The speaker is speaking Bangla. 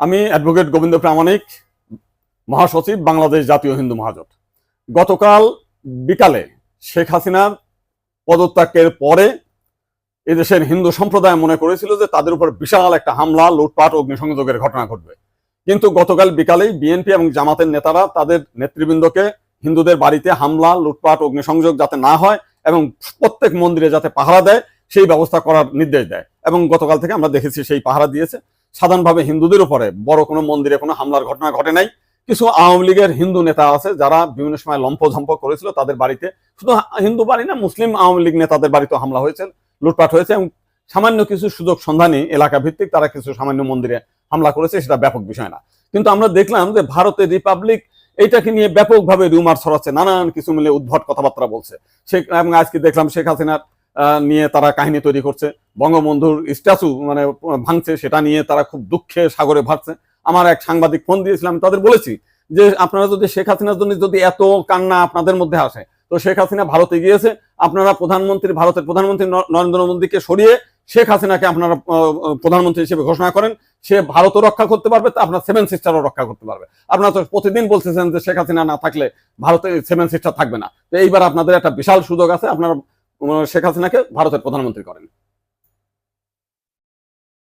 আমি অ্যাডভোকেট গোবিন্দ প্রামাণিক, মহাসচিব, বাংলাদেশ জাতীয় হিন্দু মহাজোট। গতকাল বিকালে শেখ হাসিনার পদত্যাগের পরে এদেশের হিন্দু সম্প্রদায় মনে করেছিল যে তাদের উপর বিশাল একটা হামলা, লুটপাট, অগ্নিসংযোগের ঘটনা ঘটবে। কিন্তু গতকাল বিকালেই বিএনপি এবং জামাতের নেতারা তাদের নেতৃবৃন্দকে হিন্দুদের বাড়িতে হামলা, লুটপাট, অগ্নিসংযোগ যাতে না হয় এবং প্রত্যেক মন্দিরে যাতে পাহারা দেয় সেই ব্যবস্থা করার নির্দেশ দেয়। এবং গতকাল থেকে আমরা দেখেছি সেই পাহারা দিয়েছে। সাধারণভাবে হিন্দুদের উপরে বড় কোনো মন্দিরে কোনো হামলার ঘটনা ঘটে নাই। কিছু আওয়ামী লীগের হিন্দু নেতা আছে যারা বিভিন্ন সময় লম্পঝম্প করেছিল, তাদের বাড়িতে, শুধু হিন্দু বাড়ি না, মুসলিম আওয়ামী লীগ নেতাদের বাড়িতেও হামলা হয়েছে, লুটপাট হয়েছে। এবং সামান্য কিছু সুযোগ সন্ধানী এলাকা ভিত্তিক তারা কিছু সামান্য মন্দিরে হামলা করেছে, সেটা ব্যাপক বিষয় না। কিন্তু আমরা দেখলাম যে ভারতের রিপাবলিক এইটাকে নিয়ে ব্যাপকভাবে রিউমার ছড়াচ্ছে, নানান কিছু মিলে উদ্ভট কথাবার্তা বলছে। এবং আজকে দেখলাম শেখ হাসিনার নিয়ে তারা কাহিনী তৈরি করছে, বঙ্গবন্ধুর স্ট্যাচু মানে ভাঙছে, সেটা নিয়ে তারা খুব দুঃখে সাগরে ভাসছে। আমার এক সাংবাদিক ফোন দিয়েছিলাম, তাদের বলেছি যে আপনারা যদি শেখ হাসিনার জন্য যদি এত কান্না আপনাদের মধ্যে আসে, তো শেখ হাসিনা ভারতে গিয়েছে, আপনারা ভারতের প্রধানমন্ত্রী নরেন্দ্র মোদীকে সরিয়ে শেখ হাসিনাকে আপনারা প্রধানমন্ত্রী হিসেবে ঘোষণা করেন, সে ভারতও রক্ষা করতে পারবে, আপনার সেভেন সিস্টারও রক্ষা করতে পারবে। আপনারা তো প্রতিদিন বলতেছেন যে শেখ হাসিনা না থাকলে ভারতে সেভেন সিস্টার থাকবে না। তো এইবার আপনাদের একটা বিশাল সুযোগ আছে, আপনারা শেখ হাসিনাকে ভারতের প্রধানমন্ত্রী করেন।